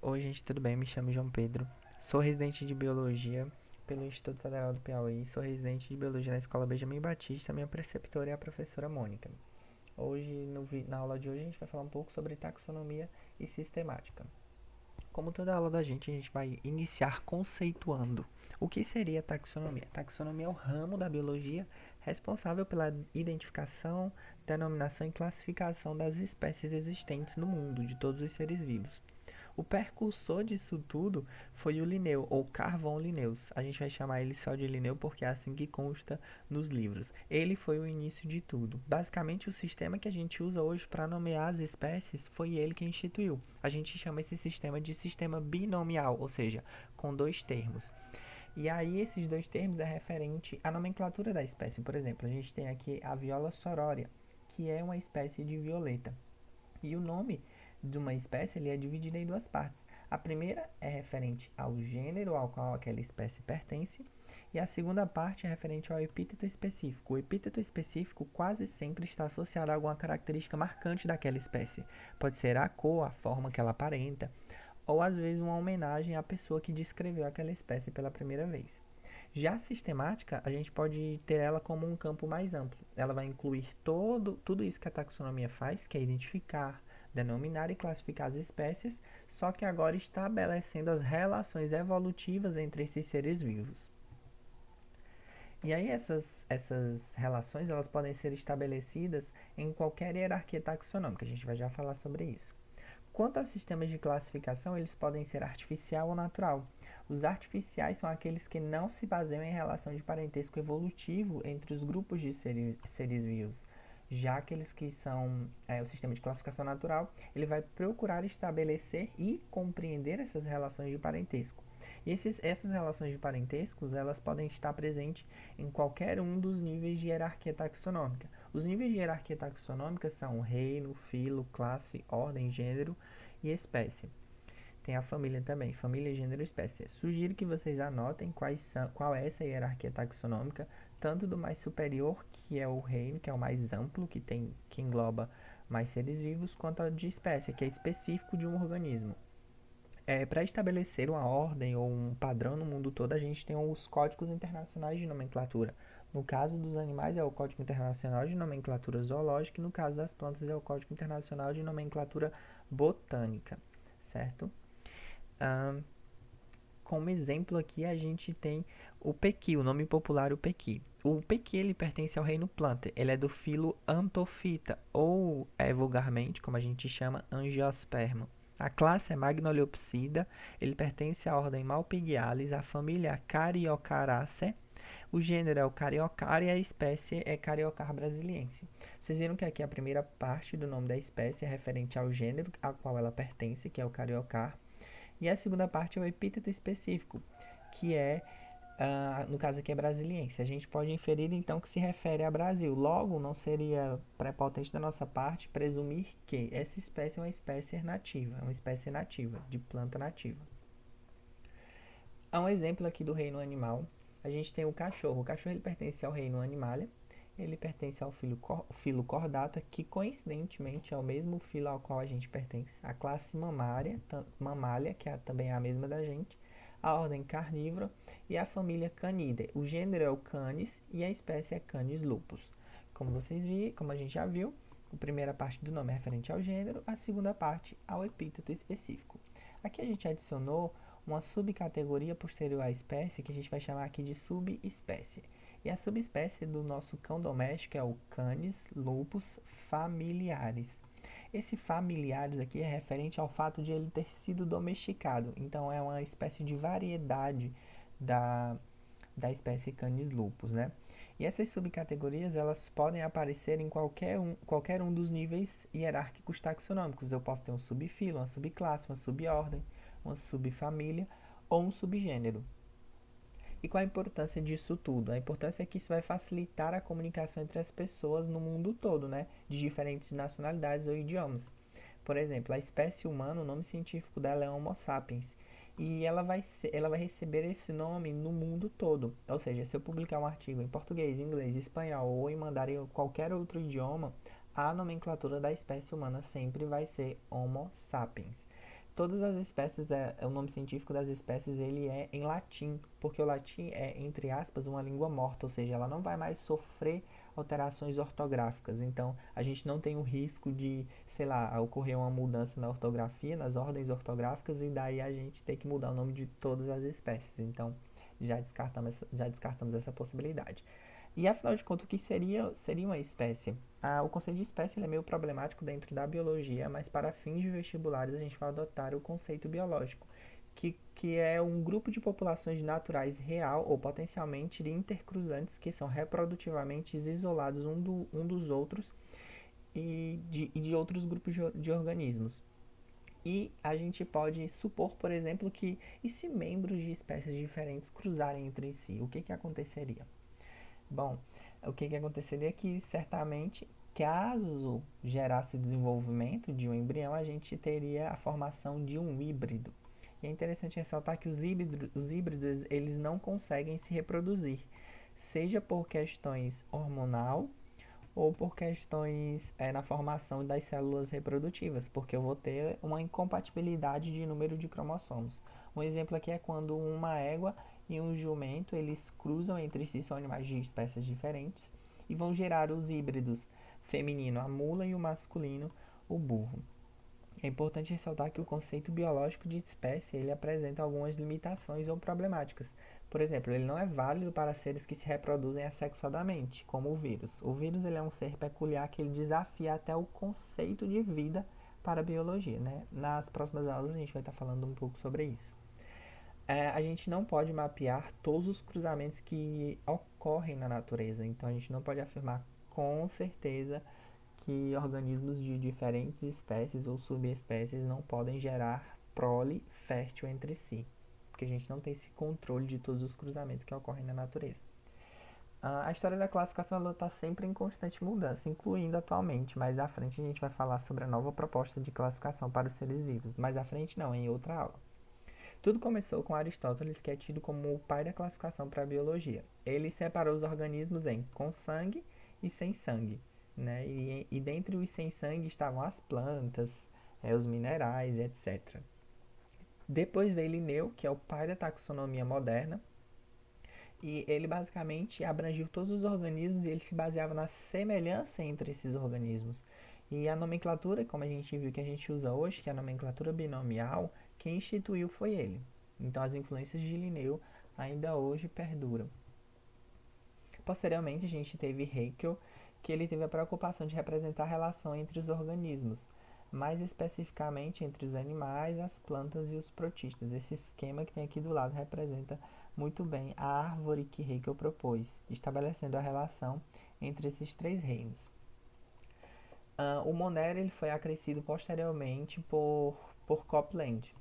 Oi, gente, tudo bem? Me chamo João Pedro. Sou residente de Biologia pelo Instituto Federal do Piauí. Sou residente de Biologia na Escola Benjamin Batista. Minha preceptora é a professora Mônica. Hoje, na aula de hoje, a gente vai falar um pouco sobre taxonomia e sistemática. Como toda aula da gente, a gente vai iniciar conceituando o que seria taxonomia. Taxonomia é o ramo da biologia responsável pela identificação, denominação e classificação das espécies existentes no mundo, de todos os seres vivos. O precursor disso tudo foi o Linneu, ou Carvão Linnaeus. A gente vai chamar ele só de Linneu porque é assim que consta nos livros. Ele foi o início de tudo. Basicamente, o sistema que a gente usa hoje para nomear as espécies foi ele que instituiu. A gente chama esse sistema de sistema binomial, ou seja, com dois termos. E aí, esses dois termos é referente à nomenclatura da espécie. Por exemplo, a gente tem aqui a Viola sororia, que é uma espécie de violeta. E o nome de uma espécie ele é dividido em duas partes. A primeira é referente ao gênero ao qual aquela espécie pertence, e a segunda parte é referente ao epíteto específico. O epíteto específico quase sempre está associado a alguma característica marcante daquela espécie. Pode ser a cor, a forma que ela aparenta, ou às vezes uma homenagem à pessoa que descreveu aquela espécie pela primeira vez. Já a sistemática, a gente pode ter ela como um campo mais amplo. Ela vai incluir tudo isso que a taxonomia faz, que é identificar, denominar e classificar as espécies, só que agora estabelecendo as relações evolutivas entre esses seres vivos. E aí essas relações elas podem ser estabelecidas em qualquer hierarquia taxonômica, a gente vai já falar sobre isso. Quanto aos sistemas de classificação, eles podem ser artificial ou natural. Os artificiais são aqueles que não se baseiam em relação de parentesco evolutivo entre os grupos de seres vivos. Já aqueles que são o sistema de classificação natural, ele vai procurar estabelecer e compreender essas relações de parentesco. E essas relações de parentescos, elas podem estar presentes em qualquer um dos níveis de hierarquia taxonômica. Os níveis de hierarquia taxonômica são reino, filo, classe, ordem, gênero e espécie. Tem a família também, família, gênero e espécie. Sugiro que vocês anotem qual é essa hierarquia taxonômica, tanto do mais superior, que é o reino, que é o mais amplo, que engloba mais seres vivos, quanto ao de espécie, que é específico de um organismo. Para estabelecer uma ordem ou um padrão no mundo todo, a gente tem os códigos internacionais de nomenclatura. No caso dos animais, é o Código Internacional de Nomenclatura Zoológica, e no caso das plantas, é o Código Internacional de Nomenclatura Botânica, certo? Ah, como exemplo aqui, a gente tem o pequi, o nome popular o pequi. O pequi ele pertence ao reino planta, ele é do filo Anthophyta, ou vulgarmente, como a gente chama, Angiosperma. A classe é Magnoliopsida, ele pertence à ordem Malpighiales, à família Cariocaraceae, o gênero é o Cariocar e a espécie é Cariocar brasiliense. Vocês viram que aqui a primeira parte do nome da espécie é referente ao gênero ao qual ela pertence, que é o Cariocar, e a segunda parte é o epíteto específico, que é, no caso aqui é brasiliense. A gente pode inferir então que se refere a Brasil. Logo, não seria prepotente da nossa parte presumir que essa espécie é uma espécie nativa, de planta nativa. Há um exemplo aqui do reino animal. A gente tem o cachorro. O cachorro ele pertence ao reino Animalia. Ele pertence ao filo Chordata, que coincidentemente é o mesmo filo ao qual a gente pertence. A classe Mammalia, que também é a mesma da gente. A ordem Carnívora e a família Canidae. O gênero é o Canis e a espécie é Canis lupus. Como a gente já viu, a primeira parte do nome é referente ao gênero, a segunda parte ao epíteto específico. Aqui a gente adicionou uma subcategoria posterior à espécie, que a gente vai chamar aqui de subespécie. E a subespécie do nosso cão doméstico é o Canis lupus familiaris. Esse familiares aqui é referente ao fato de ele ter sido domesticado. Então, é uma espécie de variedade da espécie Canis lupus, né? E essas subcategorias, elas podem aparecer em qualquer um dos níveis hierárquicos taxonômicos. Eu posso ter um subfilo, uma subclasse, uma subordem, uma subfamília ou um subgênero. E qual a importância disso tudo? A importância é que isso vai facilitar a comunicação entre as pessoas no mundo todo, né? De diferentes nacionalidades ou idiomas. Por exemplo, a espécie humana, o nome científico dela é Homo sapiens. E ela vai receber esse nome no mundo todo. Ou seja, se eu publicar um artigo em português, inglês, espanhol ou em mandarim ou qualquer outro idioma, a nomenclatura da espécie humana sempre vai ser Homo sapiens. Todas as espécies, o nome científico das espécies, ele é em latim, porque o latim é, entre aspas, uma língua morta, ou seja, ela não vai mais sofrer alterações ortográficas. Então, a gente não tem o risco de, sei lá, ocorrer uma mudança na ortografia, nas ordens ortográficas, e daí a gente ter que mudar o nome de todas as espécies. Então, já descartamos essa possibilidade. E afinal de contas, o que seria uma espécie? O conceito de espécie ele é meio problemático dentro da biologia, mas para fins de vestibulares a gente vai adotar o conceito biológico, que é um grupo de populações naturais real ou potencialmente intercruzantes que são reprodutivamente isolados um dos outros e de outros grupos de organismos. E a gente pode supor, por exemplo, que e se membros de espécies diferentes cruzarem entre si, o que aconteceria? Bom, o que aconteceria é que certamente, caso gerasse o desenvolvimento de um embrião, a gente teria a formação de um híbrido. E é interessante ressaltar que os híbridos eles não conseguem se reproduzir, seja por questões hormonal ou por questões na formação das células reprodutivas, porque eu vou ter uma incompatibilidade de número de cromossomos. Um exemplo aqui é quando uma égua e um jumento eles cruzam entre si, são animais de espécies diferentes, e vão gerar os híbridos feminino, a mula, e o masculino, o burro. É importante ressaltar que o conceito biológico de espécie ele apresenta algumas limitações ou problemáticas. Por exemplo, ele não é válido para seres que se reproduzem assexuadamente, como o vírus. O vírus ele é um ser peculiar que ele desafia até o conceito de vida para a biologia. Né? Nas próximas aulas a gente vai estar falando um pouco sobre isso. A gente não pode mapear todos os cruzamentos que ocorrem na natureza, então a gente não pode afirmar com certeza que organismos de diferentes espécies ou subespécies não podem gerar prole fértil entre si, porque a gente não tem esse controle de todos os cruzamentos que ocorrem na natureza. A história da classificação está sempre em constante mudança, incluindo atualmente. Mais à frente a gente vai falar sobre a nova proposta de classificação para os seres vivos. Mais à frente não, em outra aula. Tudo começou com Aristóteles, que é tido como o pai da classificação para a biologia. Ele separou os organismos em com sangue e sem sangue. Né? E dentre os sem sangue estavam as plantas, os minerais, etc. Depois veio Linneu, que é o pai da taxonomia moderna, e ele basicamente abrangiu todos os organismos e ele se baseava na semelhança entre esses organismos. E a nomenclatura, como a gente viu que a gente usa hoje, que é a nomenclatura binomial, quem instituiu foi ele. Então as influências de Linneu ainda hoje perduram. Posteriormente a gente teve Haeckel, que ele teve a preocupação de representar a relação entre os organismos, mais especificamente entre os animais, as plantas e os protistas. Esse esquema que tem aqui do lado representa muito bem a árvore que Haeckel propôs, estabelecendo a relação entre esses três reinos. O Monero ele foi acrescido posteriormente por Copland.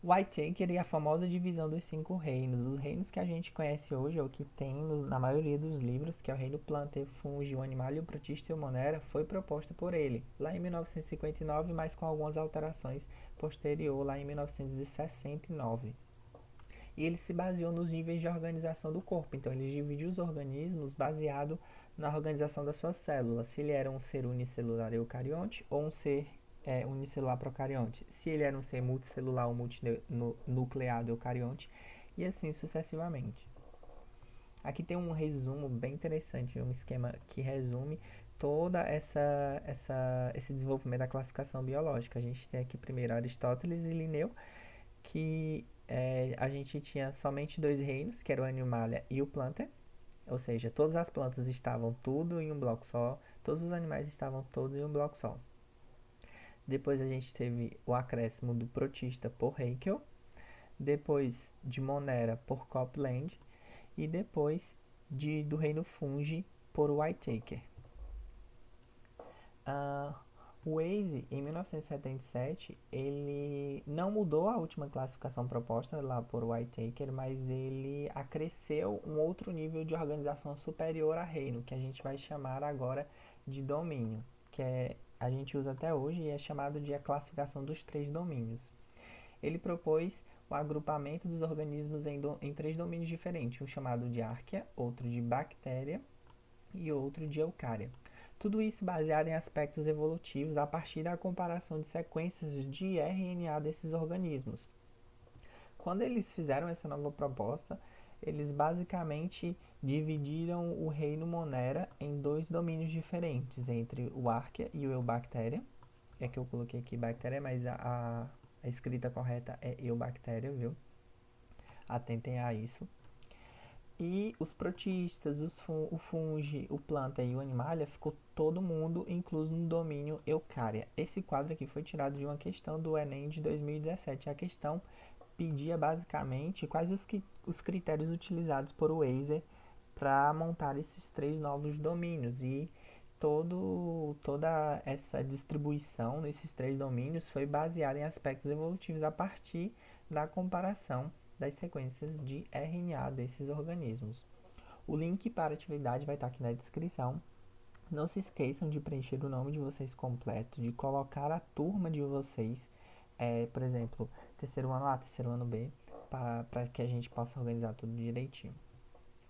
Whitaker e a famosa divisão dos 5 reinos. Os reinos que a gente conhece hoje, ou que tem na maioria dos livros, que é o reino Plantae, Fungi, o Animalia, o Protista e o Monera, foi proposta por ele, lá em 1959, mas com algumas alterações posterior, lá em 1969. E ele se baseou nos níveis de organização do corpo. Então, ele dividiu os organismos baseado na organização das suas células. Se ele era um ser unicelular eucarionte ou um ser unicelular procarionte. Se ele era um ser multicelular ou multinucleado eucarionte. E assim sucessivamente. Aqui tem um resumo bem interessante, um esquema que resume toda esse desenvolvimento da classificação biológica. A gente tem aqui primeiro Aristóteles e Linneu, que a gente tinha somente 2 reinos, que era o Animalia e o Plantae, ou seja, todas as plantas estavam tudo em um bloco só, todos os animais estavam todos em um bloco só. Depois a gente teve o acréscimo do Protista por Haeckel, depois de Monera por Copland e depois do reino Fungi por Whitaker. O Waze, em 1977, ele não mudou a última classificação proposta lá por Whitaker, mas ele acresceu um outro nível de organização superior a reino, que a gente vai chamar agora de domínio, que a gente usa até hoje e é chamado de a classificação dos 3 domínios. Ele propôs o agrupamento dos organismos em 3 domínios diferentes, um chamado de Archaea, outro de Bactéria e outro de Eucária. Tudo isso baseado em aspectos evolutivos a partir da comparação de sequências de RNA desses organismos. Quando eles fizeram essa nova proposta, eles basicamente dividiram o reino Monera em dois domínios diferentes, entre o Archaea e o Eubacteria. É que eu coloquei aqui Bactéria, mas a escrita correta é Eubacteria, viu? Atentem a isso. E os protistas, o fungi, o planta e o animalia ficou todo mundo incluso no domínio Eucária. Esse quadro aqui foi tirado de uma questão do Enem de 2017. A questão pedia basicamente quais os critérios utilizados por Weiser para montar esses três novos domínios. E toda essa distribuição nesses três domínios foi baseada em aspectos evolutivos a partir da comparação das sequências de RNA desses organismos. O link para a atividade vai estar aqui na descrição. Não se esqueçam de preencher o nome de vocês completo, de colocar a turma de vocês, por exemplo, terceiro ano A, terceiro ano B, para que a gente possa organizar tudo direitinho.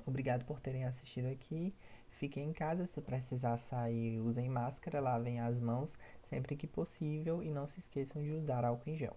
Obrigado por terem assistido aqui. Fiquem em casa, se precisar sair, usem máscara, lavem as mãos sempre que possível e não se esqueçam de usar álcool em gel.